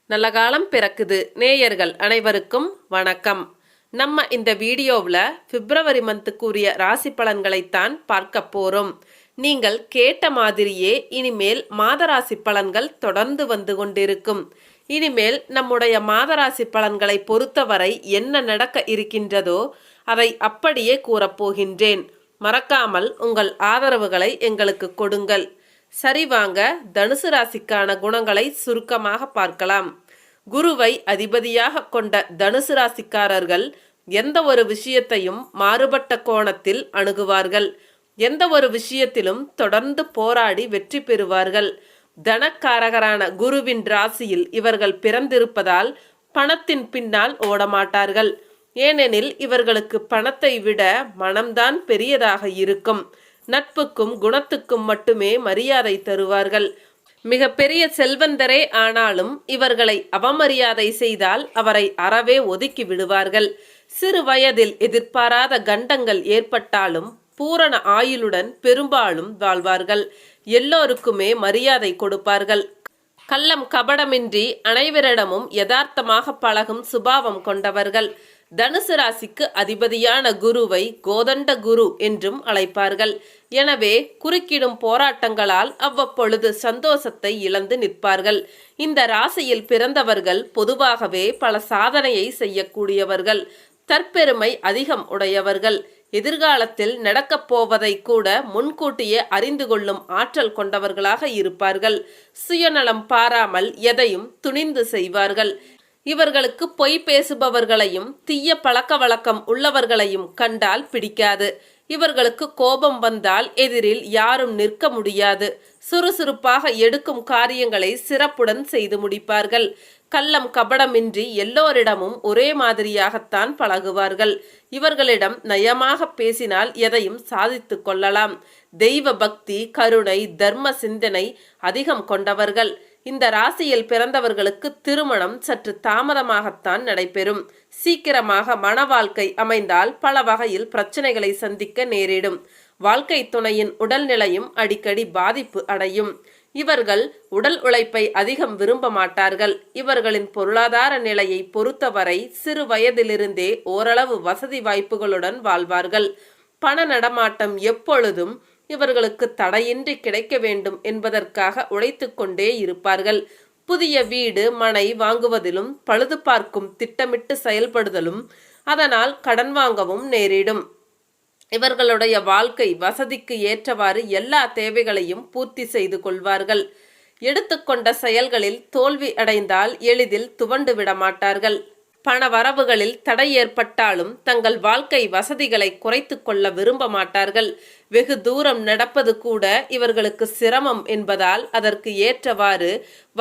நல்ல காலம் பிறக்குது. நேயர்கள் அனைவருக்கும் வணக்கம். நம்ம இந்த வீடியோவில் பிப்ரவரி மந்த்துக்குரிய ராசி பலன்களைத்தான் பார்க்க போகிறோம். நீங்கள் கேட்ட மாதிரியே இனிமேல் மாத ராசி பலன்கள் தொடர்ந்து வந்து கொண்டிருக்கும். இனிமேல் நம்முடைய மாத ராசி பலன்களை பொறுத்தவரை என்ன நடக்க இருக்கின்றதோ அதை அப்படியே கூறப்போகின்றேன். மறக்காமல் உங்கள் ஆதரவுகளை எங்களுக்கு கொடுங்கள். சரி, வாங்க தனுசு ராசிக்கான குணங்களை சுருக்கமாக பார்க்கலாம். குருவை அதிபதியாக கொண்ட தனுசு ராசிக்காரர்கள் எந்த ஒரு விஷயத்தையும் மாறுபட்ட கோணத்தில் அணுகுவார்கள். எந்த ஒரு விஷயத்திலும் தொடர்ந்து போராடி வெற்றி பெறுவார்கள். தனக்காரகரான குருவின் ராசியில் இவர்கள் பிறந்திருப்பதால் பணத்தின் பின்னால் ஓடமாட்டார்கள். ஏனெனில் இவர்களுக்கு பணத்தை விட மனம்தான் பெரியதாக இருக்கும். நட்புக்கும் குணத்துக்கும் மட்டுமே மரியாதை தருவார்கள். மிக பெரிய செல்வந்தரே ஆனாலும் இவர்களை அவமரியாதை செய்தால் அவரை அறவே ஒதுக்கி விடுவார்கள். சிறு வயதில் எதிர்பாராத கண்டங்கள் ஏற்பட்டாலும் பூரண ஆயுளுடன் பெரும்பாலும் வாழ்வார்கள். எல்லோருக்குமே மரியாதை கொடுப்பார்கள். கள்ளம் கபடமின்றி அனைவரிடமும் யதார்த்தமாக பழகும் சுபாவம் கொண்டவர்கள். தனுசு ராசிக்கு அதிபதியான குருவை கோதண்ட குரு என்றும் அழைப்பார்கள். எனவே குறுக்கிடும் போராட்டங்களால் அவ்வப்பொழுது சந்தோஷத்தை இழந்து நிற்பார்கள். இந்த ராசியில் பிறந்தவர்கள் பொதுவாகவே பல சாதனையை செய்யக்கூடியவர்கள். தற்பெருமை அதிகம் உடையவர்கள். எதிர்காலத்தில் நடக்கப் போவதை கூட முன்கூட்டியே அறிந்து கொள்ளும் ஆற்றல் கொண்டவர்களாக இருப்பார்கள். சுயநலம் பாராமல் எதையும் துணிந்து செய்வார்கள். இவர்களுக்கு பொய் பேசுபவர்களையும் தீய பழக்க வழக்கம் உள்ளவர்களையும் கண்டால் பிடிக்காது. இவர்களுக்கு கோபம் வந்தால் எதிரில் யாரும் நிற்க முடியாது. சுறுசுறுப்பாக எடுக்கும் காரியங்களை சிறப்புடன் செய்து முடிப்பார்கள். கள்ளம் கபடமின்றி எல்லோரிடமும் ஒரே மாதிரியாகத்தான் பழகுவார்கள். இவர்களிடம் நயமாக பேசினால் எதையும் சாதித்து கொள்ளலாம். தெய்வ பக்தி, கருணை, தர்ம சிந்தனை அதிகம் கொண்டவர்கள். இந்த ராசியில் பிறந்தவர்களுக்கு திருமணம் சற்று தாமதமாகத்தான் நடைபெறும். சீக்கிரமாக மன வாழ்க்கை அமைந்தால் பல வகையில் பிரச்சனைகளை சந்திக்க நேரிடும். வாழ்க்கை துணையின் உடல்நிலையும் அடிக்கடி பாதிப்பு அடையும். இவர்கள் உடல் உழைப்பை அதிகம் விரும்ப மாட்டார்கள். இவர்களின் பொருளாதார நிலையை பொறுத்தவரை சிறு வயதிலிருந்தே ஓரளவு வசதி வாய்ப்புகளுடன் வாழ்வார்கள். பண நடமாட்டம் எப்பொழுதும் இவர்களுக்கு தடையின்றி கிடைக்க வேண்டும் என்பதற்காக உழைத்து கொண்டே இருப்பார்கள். புதிய வீடு மனை வாங்குவதிலும் பழுது பார்க்கும் திட்டமிட்டு செயல்படுதலும் அதனால் கடன் வாங்கவும் நேரிடும். இவர்களுடைய வாழ்க்கை வசதிக்கு ஏற்றவாறு எல்லா தேவைகளையும் பூர்த்தி செய்து கொள்வார்கள். எடுத்துக்கொண்ட செயல்களில் தோல்வி அடைந்தால் எளிதில் துவண்டு விட மாட்டார்கள். பண வரவுகளில் தடை ஏற்பட்டாலும் தங்கள் வாழ்க்கை வசதிகளை குறைத்து கொள்ள விரும்ப மாட்டார்கள். வெகு தூரம் நடப்பது கூட இவர்களுக்கு சிரமம் என்பதால் அதற்கு ஏற்றவாறு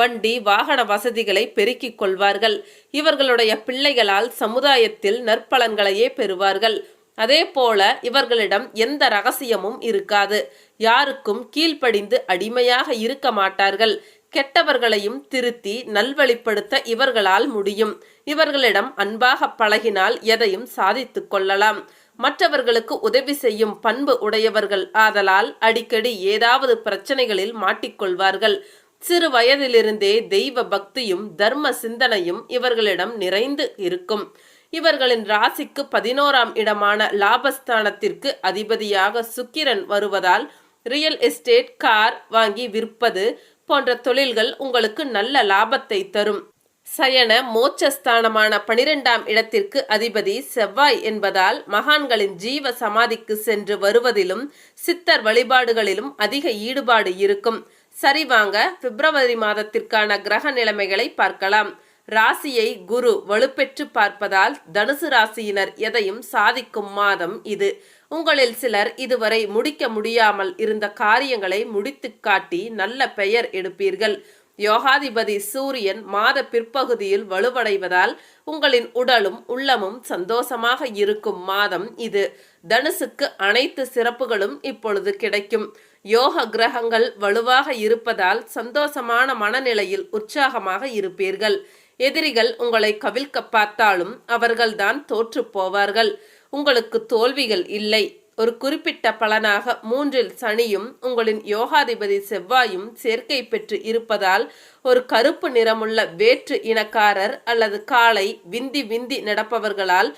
வண்டி வாகன வசதிகளை பெருக்கிக் கொள்வார்கள். இவர்களுடைய பிள்ளைகளால் சமுதாயத்தில் நற்பலன்களையே பெறுவார்கள். அதே போல இவர்களிடம் எந்த ரகசியமும் இருக்காது. யாருக்கும் கீழ்ப்படிந்து அடிமையாக இருக்க மாட்டார்கள். கெட்டவர்களையும் திருத்தி நல்வழிப்படுத்த இவர்களால் முடியும். இவர்களிடம் அன்பாக பழகினால் எதையும் சாதித்து கொள்ளலாம். மற்றவர்களுக்கு உதவி செய்யும் பண்பு உடையவர்கள் ஆதலால் அடிக்கடி ஏதாவது பிரச்சனைகளில் மாட்டிக்கொள்வார்கள். சிறு வயதிலிருந்தே தெய்வ பக்தியும் தர்ம சிந்தனையும் இவர்களிடம் நிறைந்து இருக்கும். இவர்களின் ராசிக்கு 11ஆம் இடமான லாபஸ்தானத்திற்கு அதிபதியாக சுக்கிரன் வருவதால் ரியல் எஸ்டேட், கார் வாங்கி விற்பது போன்ற தொழில்கள் உங்களுக்கு நல்ல லாபத்தை தரும். சயன மோட்சஸ்தானமான 12ஆம் இடத்திற்கு அதிபதி செவ்வாய் என்பதால் மகான்களின் ஜீவ சமாதிக்கு சென்று வருவதிலும் சித்தர் வழிபாடுகளிலும் அதிக ஈடுபாடு இருக்கும். சரி, வாங்க பிப்ரவரி மாதத்திற்கான கிரக நிலைமைகளை பார்க்கலாம். ராசியை குரு வலுப்பெற்று பார்ப்பதால் தனுசு ராசியினர் எதையும் சாதிக்கும் மாதம் இது. உங்களில் சிலர் இதுவரை முடிக்க முடியாமல் இருந்த காரியங்களை முடித்து காட்டி நல்ல பெயர் எடுப்பீர்கள். யோகாதிபதி சூரியன் மாத பிற்பகுதியில் வலுவடைவதால் உங்களின் உடலும் உள்ளமும் சந்தோஷமாக இருக்கும் மாதம் இது. தனுசுக்கு அனைத்து சிறப்புகளும் இப்பொழுது கிடைக்கும். யோக கிரகங்கள் வலுவாக இருப்பதால் சந்தோஷமான மனநிலையில் உற்சாகமாக இருப்பீர்கள். எதிரிகள் உங்களை கவிழ்க்க பார்த்தாலும் அவர்கள்தான் தோற்று போவார்கள். உங்களுக்கு தோல்விகள் இல்லை. ஒரு குறிப்பிட்ட பலனாக 3ல் சனியும் உங்களின் யோகாதிபதி செவ்வாயும் சேர்க்கை பெற்று இருப்பதால் ஒரு கருப்பு நிறமுள்ள வேற்று இனக்காரர் அல்லது காளை விந்தி விந்தி நடப்பவர்களால்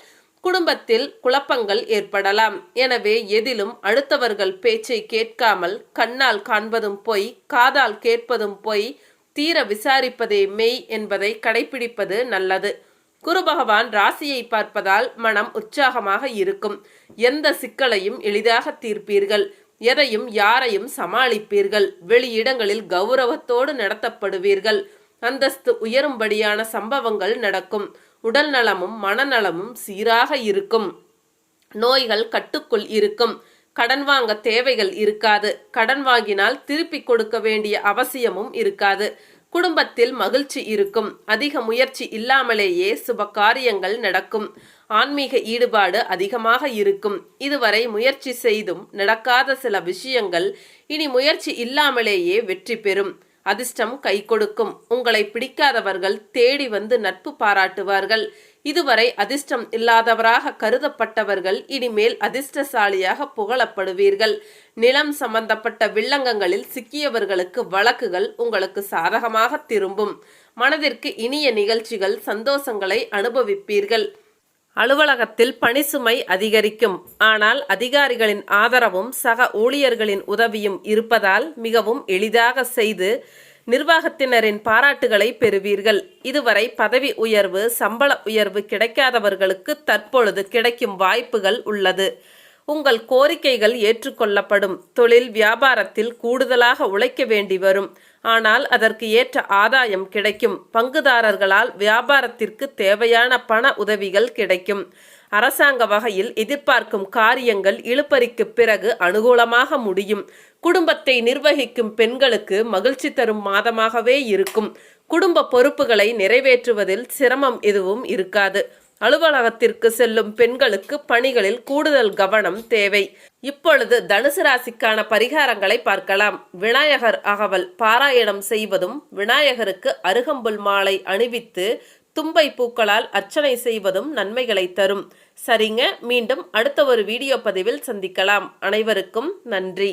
குடும்பத்தில் குழப்பங்கள் ஏற்படலாம். எனவே எதிலும் அடுத்தவர்கள் பேச்சை கேட்காமல் கண்ணால் காண்பதும் பொய், காதால் கேட்பதும் பொய், தீர விசாரிப்பதே மெய் என்பதை கடைபிடிப்பது நல்லது. குரு பகவான் ராசியை பார்ப்பதால் மனம் உற்சாகமாக இருக்கும். எந்த சிக்கலையும் எளிதாக தீர்ப்பீர்கள். எதையும் யாரையும் சமாளிப்பீர்கள். வெளியிடங்களில் கௌரவத்தோடு நடத்தப்படுவீர்கள். அந்தஸ்து உயரும்படியான சம்பவங்கள் நடக்கும். உடல் நலமும் மனநலமும் சீராக இருக்கும். நோய்கள் கட்டுக்குள் இருக்கும். கடன் வாங்க தேவைகள் இருக்காது. கடன் வாங்கினால் திருப்பி கொடுக்க வேண்டிய அவசியமும் இருக்காது. குடும்பத்தில் மகிழ்ச்சி இருக்கும். அதிக முயற்சி இல்லாமலேயே சுப காரியங்கள் நடக்கும். ஆன்மீக ஈடுபாடு அதிகமாக இருக்கும். இதுவரை முயற்சி செய்தும் நடக்காத சில விஷயங்கள் இனி முயற்சி இல்லாமலேயே வெற்றி பெறும். அதிர்ஷ்டம் கை கொடுக்கும். உங்களை பிடிக்காதவர்கள் தேடி வந்து நட்பு பாராட்டுவார்கள். இதுவரை அதிர்ஷ்டம் இல்லாதவராக கருதப்பட்டவர்கள் இனிமேல் அதிர்ஷ்டசாலியாக புகழப்படுவீர்கள். நிலம் சம்பந்தப்பட்ட வில்லங்கங்களில் சிக்கியவர்களுக்கு வழக்குகள் உங்களுக்கு சாதகமாக திரும்பும். மனதிற்கு இனிய நிகழ்ச்சிகள், சந்தோஷங்களை அனுபவிப்பீர்கள். அலுவலகத்தில் பணிசுமை அதிகரிக்கும். ஆனால் அதிகாரிகளின் ஆதரவும் சக ஊழியர்களின் உதவியும் இருப்பதால் மிகவும் எளிதாக செய்து நிர்வாகத்தினரின் பாராட்டுகளை பெறுவீர்கள். இதுவரை பதவி உயர்வு, சம்பள உயர்வு கிடைக்காதவர்களுக்கு தற்பொழுது கிடைக்கும் வாய்ப்புகள் உள்ளது. உங்கள் கோரிக்கைகள் ஏற்றுக்கொள்ளப்படும். தொழில் வியாபாரத்தில் கூடுதலாக உழைக்க வேண்டி வரும். ஆனால் அதற்கு ஏற்ற ஆதாயம் கிடைக்கும். பங்குதாரர்களால் வியாபாரத்திற்கு தேவையான பண உதவிகள் கிடைக்கும். அரசாங்க வகையில் எதிர்பார்க்கும் காரியங்கள் இழுபறிக்கு பிறகு அனுகூலமாக முடியும். குடும்பத்தை நிர்வகிக்கும் பெண்களுக்கு மகிழ்ச்சி தரும் மாதமாகவே இருக்கும். குடும்ப பொறுப்புகளை நிறைவேற்றுவதில் சிரமம் எதுவும் இருக்காது. அலுவலகத்திற்கு செல்லும் பெண்களுக்கு பணிகளில் கூடுதல் கவனம் தேவை. இப்பொழுது தனுசு ராசிக்கான பரிகாரங்களை பார்க்கலாம். விநாயகர் அகவல் பாராயணம் செய்வதும், விநாயகருக்கு அருகம்புல் மாலை அணிவித்து தும்பை பூக்களால் அர்ச்சனை செய்வதும் நன்மைகளை தரும். சரிங்க, மீண்டும் அடுத்த ஒரு வீடியோ பதிவில் சந்திக்கலாம். அனைவருக்கும் நன்றி.